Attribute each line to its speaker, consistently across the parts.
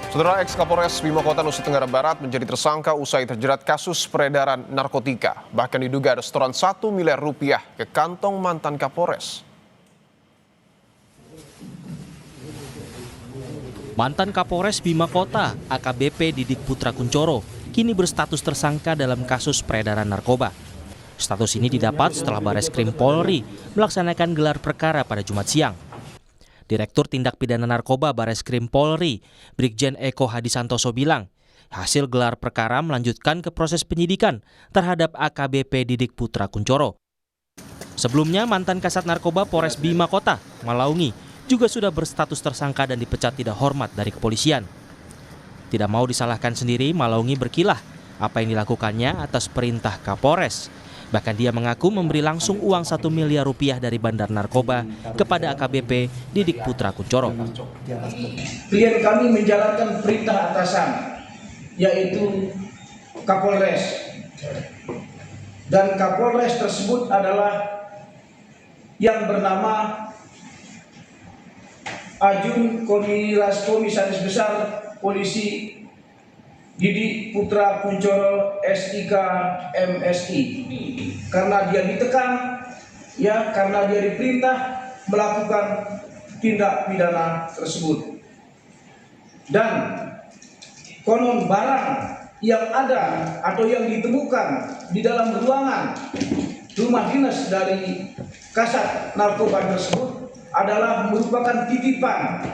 Speaker 1: Saudara ex-Kapolres Bima Kota Nusa Tenggara Barat menjadi tersangka usai terjerat kasus peredaran narkotika. Bahkan diduga ada setoran 1 miliar rupiah ke kantong mantan Kapolres.
Speaker 2: Mantan Kapolres Bima Kota, AKBP Didik Putra Kuncoro, kini berstatus tersangka dalam kasus peredaran narkoba. Status ini didapat setelah Bareskrim Polri melaksanakan gelar perkara pada Jumat siang. Direktur Tindak Pidana Narkoba Bareskrim Polri, Brigjen Eko Hadisantoso bilang, hasil gelar perkara melanjutkan ke proses penyidikan terhadap AKBP Didik Putra Kuncoro. Sebelumnya, mantan Kasat Narkoba Polres Bima Kota, Malaungi, juga sudah berstatus tersangka dan dipecat tidak hormat dari kepolisian. Tidak mau disalahkan sendiri, Malaungi berkilah apa yang dilakukannya atas perintah Kapolres. Bahkan dia mengaku memberi langsung uang 1 miliar rupiah dari bandar narkoba kepada AKBP Didik Putra Kuncoro.
Speaker 3: Klien kami menjalankan perintah atasan, yaitu Kapolres. Dan Kapolres tersebut adalah yang bernama Ajun Komisaris Besar Polisi Didik Putra Kuncoro SIK MSI. Karena dia ditekan, karena dia diperintah melakukan tindak pidana tersebut. Dan konon barang yang ada atau yang ditemukan di dalam ruangan rumah dinas dari Kasat Narkoba tersebut adalah merupakan titipan.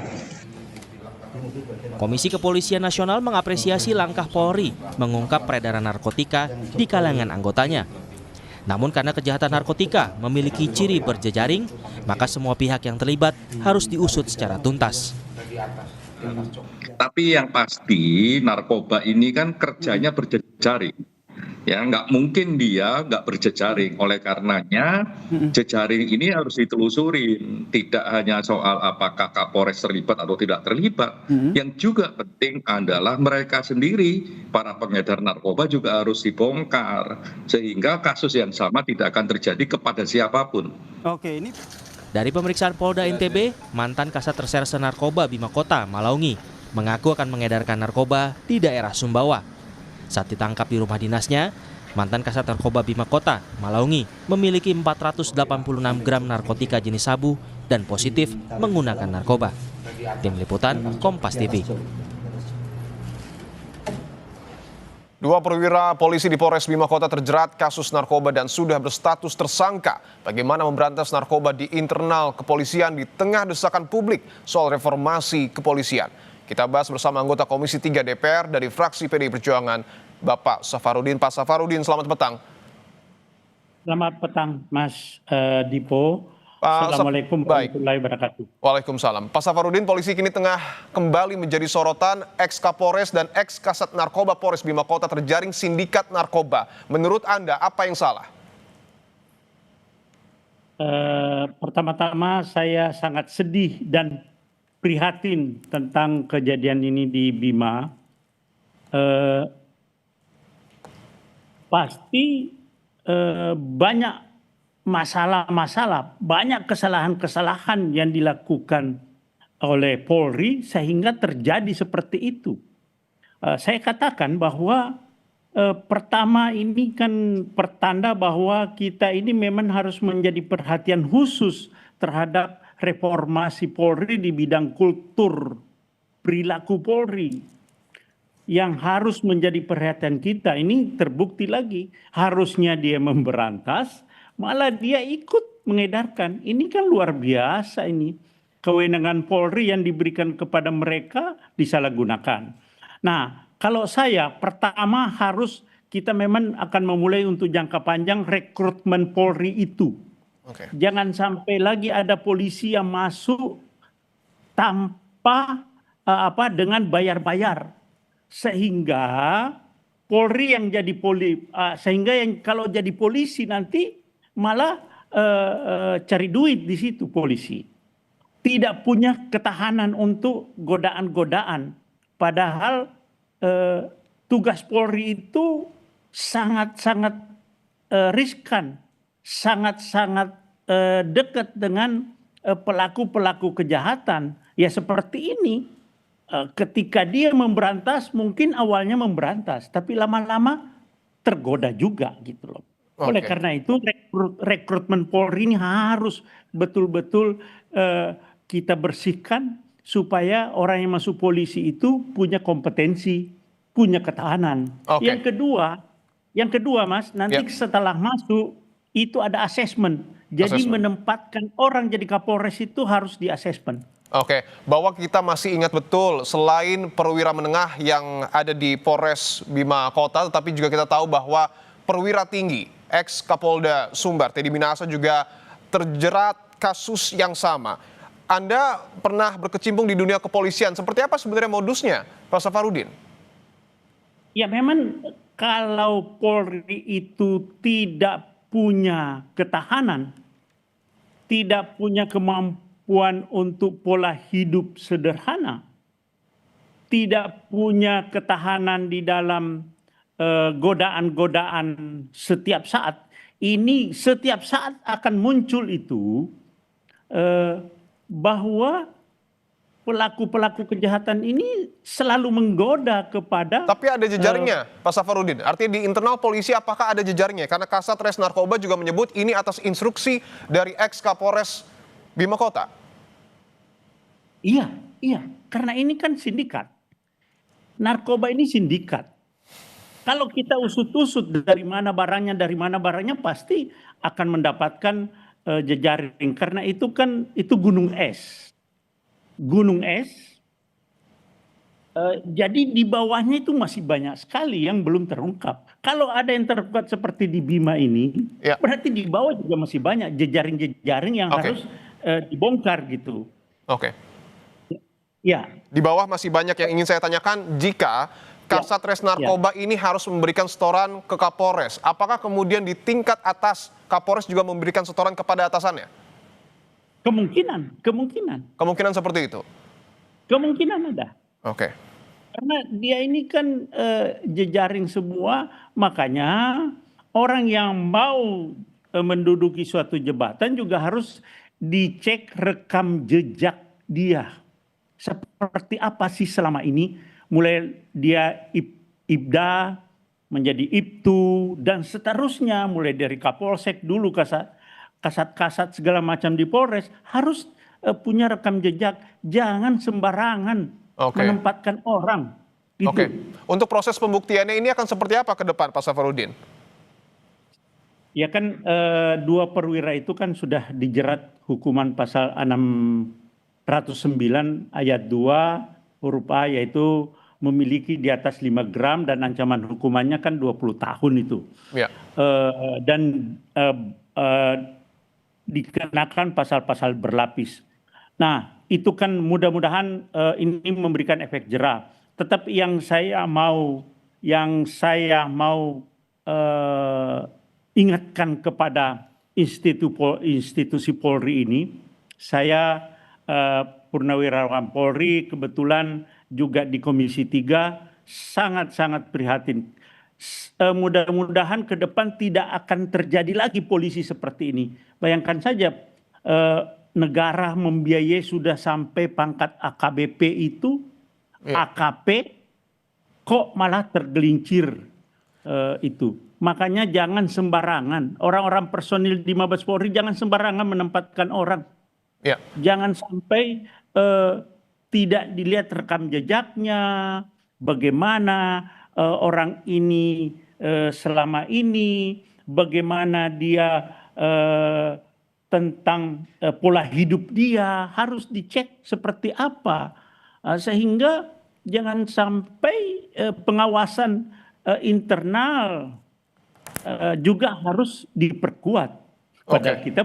Speaker 2: Komisi Kepolisian Nasional mengapresiasi langkah Polri mengungkap peredaran narkotika di kalangan anggotanya. Namun karena kejahatan narkotika memiliki ciri berjejaring, maka semua pihak yang terlibat harus diusut secara tuntas.
Speaker 4: Tapi yang pasti narkoba ini kan kerjanya berjejaring. Ya, nggak mungkin dia nggak berjejaring. Oleh karenanya jejaring ini harus ditelusurin. Tidak hanya soal apakah Kapolres terlibat atau tidak terlibat. Yang juga penting adalah mereka sendiri, para pengedar narkoba juga harus dibongkar. Sehingga kasus yang sama tidak akan terjadi kepada siapapun.
Speaker 2: Dari pemeriksaan Polda NTB, mantan Kasat Reserse Narkoba Bima Kota, Malaungi, mengaku akan mengedarkan narkoba di daerah Sumbawa. Saat ditangkap di rumah dinasnya, mantan Kasat Narkoba Bima Kota, Malaungi, memiliki 486 gram narkotika jenis sabu dan positif menggunakan narkoba. Tim Liputan, Kompas TV.
Speaker 1: Dua perwira polisi di Polres Bima Kota terjerat kasus narkoba dan sudah berstatus tersangka. Bagaimana memberantas narkoba di internal kepolisian di tengah desakan publik soal reformasi kepolisian? Kita bahas bersama anggota Komisi 3 DPR dari fraksi PDI Perjuangan, Bapak Safarudin. Pak Safarudin, selamat petang.
Speaker 5: Selamat petang, Mas Dipo.
Speaker 1: Pak,
Speaker 5: Assalamualaikum warahmatullahi wabarakatuh.
Speaker 1: Waalaikumsalam. Pak Safarudin, polisi kini tengah kembali menjadi sorotan. Ex-Kapolres dan ex-Kasat Narkoba Polres Bima Kota terjaring sindikat narkoba. Menurut Anda, apa yang salah?
Speaker 5: Pertama-tama saya sangat sedih dan prihatin tentang kejadian ini di Bima. Pasti banyak masalah-masalah, banyak kesalahan-kesalahan yang dilakukan oleh Polri sehingga terjadi seperti itu. Saya katakan bahwa pertama ini kan pertanda bahwa kita ini memang harus menjadi perhatian khusus terhadap reformasi Polri di bidang kultur perilaku Polri yang harus menjadi perhatian kita. Ini terbukti lagi, harusnya dia memberantas, malah dia ikut mengedarkan. Ini kan luar biasa ini. Kewenangan Polri yang diberikan kepada mereka disalahgunakan. Nah, kalau saya pertama harus kita memang akan memulai untuk jangka panjang rekrutmen Polri itu. Jangan sampai lagi ada polisi yang masuk tanpa dengan bayar-bayar, sehingga Polri yang jadi sehingga yang kalau jadi polisi nanti malah cari duit di situ polisi, tidak punya ketahanan untuk godaan-godaan. Padahal tugas Polri itu sangat-sangat riskan, sangat-sangat dekat dengan pelaku-pelaku kejahatan. Ya seperti ini, ketika dia memberantas, mungkin awalnya memberantas, tapi lama-lama tergoda juga gitu loh. Oleh
Speaker 1: Oke.
Speaker 5: karena itu rekrutmen Polri ini harus betul-betul kita bersihkan supaya orang yang masuk polisi itu punya kompetensi, punya ketahanan.
Speaker 1: Oke.
Speaker 5: Yang kedua Mas, nanti
Speaker 1: Ya.
Speaker 5: setelah masuk itu ada asesmen. Jadi
Speaker 1: Assessment.
Speaker 5: menempatkan orang jadi Kapolres itu harus di asesmen.
Speaker 1: Oke, bahwa kita masih ingat betul selain perwira menengah yang ada di Polres Bima Kota, tetapi juga kita tahu bahwa perwira tinggi ex Kapolda Sumbar Teddy Minahasa juga terjerat kasus yang sama. Anda pernah berkecimpung di dunia kepolisian, seperti apa sebenarnya modusnya, Pak Safarudin?
Speaker 5: Ya memang kalau Polri itu tidak punya ketahanan, tidak punya kemampuan untuk pola hidup sederhana, tidak punya ketahanan di dalam godaan-godaan setiap saat, ini setiap saat akan muncul itu bahwa pelaku-pelaku kejahatan ini selalu menggoda kepada.
Speaker 1: Tapi ada jejaringnya, Pak Safarudin. Artinya di internal polisi apakah ada jejaringnya? Karena Kasat Res Narkoba juga menyebut ini atas instruksi dari ex Kapolres Bima Kota.
Speaker 5: Iya, karena ini kan sindikat. Narkoba ini sindikat. Kalau kita usut-usut dari mana barangnya pasti akan mendapatkan jejaring. Karena itu kan itu gunung es. Jadi di bawahnya itu masih banyak sekali yang belum terungkap. Kalau ada yang terungkap seperti di Bima ini,
Speaker 1: Ya.
Speaker 5: berarti di bawah juga masih banyak jejaring-jejaring yang
Speaker 1: Oke.
Speaker 5: harus dibongkar gitu.
Speaker 1: Oke.
Speaker 5: Ya,
Speaker 1: Di bawah masih banyak yang ingin saya tanyakan, jika Kasat Res Narkoba ini harus memberikan setoran ke Kapolres, apakah kemudian di tingkat atas Kapolres juga memberikan setoran kepada atasannya?
Speaker 5: kemungkinan
Speaker 1: Kemungkinan seperti itu.
Speaker 5: ada.
Speaker 1: Oke.
Speaker 5: Karena dia ini kan jejaring semua, makanya orang yang mau menduduki suatu jabatan juga harus dicek rekam jejak dia. Seperti apa sih selama ini, mulai dia Ibda menjadi Ibtu dan seterusnya, mulai dari Kapolsek dulu, kasat segala macam di Polres, harus punya rekam jejak, jangan sembarangan
Speaker 1: Oke.
Speaker 5: menempatkan orang. Gitu.
Speaker 1: Oke. Untuk proses pembuktiannya ini akan seperti apa ke depan, Pak Safarudin?
Speaker 5: Ya kan dua perwira itu kan sudah dijerat hukuman pasal 609 ayat 2 huruf A, yaitu memiliki di atas 5 gram dan ancaman hukumannya kan 20 tahun itu.
Speaker 1: Ya.
Speaker 5: Dan dikenakan pasal-pasal berlapis. Nah, itu kan mudah-mudahan ini memberikan efek jera. Tetapi yang saya mau ingatkan kepada institusi Polri ini, saya Purnawirawan Polri kebetulan juga di Komisi 3 sangat-sangat prihatin. Mudah-mudahan ke depan tidak akan terjadi lagi polisi seperti ini. Bayangkan saja negara membiayai sudah sampai pangkat AKBP itu, AKP kok malah tergelincir itu. Makanya jangan sembarangan, orang-orang personil di Mabes Polri jangan sembarangan menempatkan orang.
Speaker 1: Ya.
Speaker 5: Jangan sampai tidak dilihat rekam jejaknya, bagaimana orang ini selama ini, bagaimana dia tentang pola hidup dia, harus dicek seperti apa. Sehingga jangan sampai pengawasan internal juga harus diperkuat. Padahal kita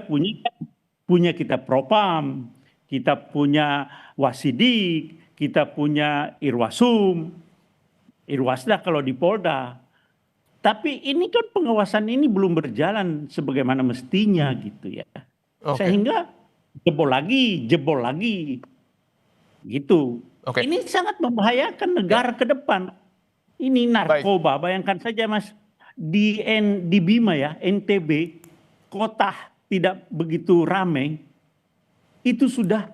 Speaker 5: punya kita Propam, kita punya Wasidik, kita punya Irwasum, Irwasda kalau di Polda. Tapi ini kan pengawasan ini belum berjalan sebagaimana mestinya gitu ya. Sehingga jebol lagi. Gitu. Ini sangat membahayakan negara ke depan. Ini narkoba, bayangkan saja Mas, di Bima ya, NTB, kota tidak begitu ramai, itu sudah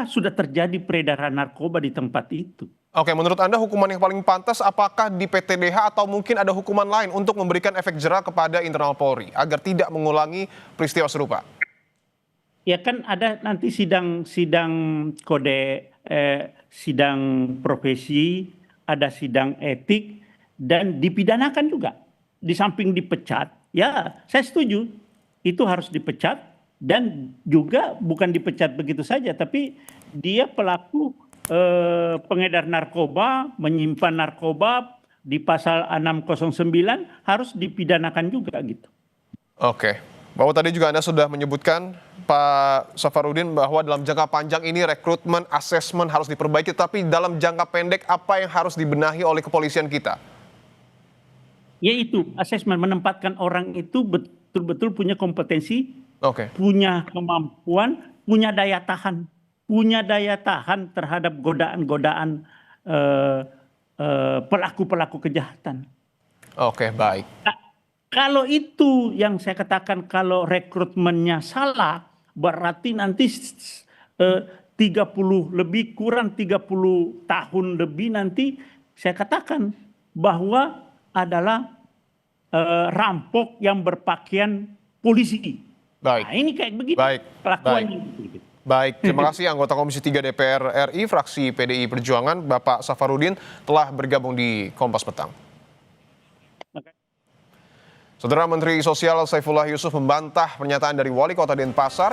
Speaker 5: sudah terjadi peredaran narkoba di tempat itu.
Speaker 1: Oke, menurut Anda hukuman yang paling pantas apakah di PTDH atau mungkin ada hukuman lain untuk memberikan efek jera kepada internal Polri agar tidak mengulangi peristiwa serupa?
Speaker 5: Ya kan ada nanti sidang kode, sidang profesi, ada sidang etik, dan dipidanakan juga. Di samping dipecat, ya saya setuju, itu harus dipecat, dan juga bukan dipecat begitu saja, tapi dia pelaku pengedar narkoba, menyimpan narkoba di pasal 609 harus dipidanakan juga gitu.
Speaker 1: Oke, bahwa tadi juga Anda sudah menyebutkan Pak Safarudin bahwa dalam jangka panjang ini rekrutmen, asesmen harus diperbaiki, tapi dalam jangka pendek apa yang harus dibenahi oleh kepolisian kita?
Speaker 5: Yaitu asesmen, menempatkan orang itu betul-betul punya kompetensi,
Speaker 1: Oke.
Speaker 5: punya kemampuan, punya daya tahan terhadap godaan-godaan pelaku-pelaku kejahatan.
Speaker 1: Oke, baik.
Speaker 5: Kalau itu yang saya katakan, kalau rekrutmennya salah, berarti nanti 30 lebih, kurang 30 tahun lebih nanti saya katakan bahwa adalah rampok yang berpakaian polisi.
Speaker 1: Baik.
Speaker 5: Nah, ini kayak begitu
Speaker 1: Baik.
Speaker 5: kelakuannya.
Speaker 1: Baik, terima kasih anggota Komisi 3 DPR RI, fraksi PDI Perjuangan, Bapak Safarudin telah bergabung di Kompas Petang. Saudara Menteri Sosial Saifullah Yusuf membantah pernyataan dari Wali Kota Denpasar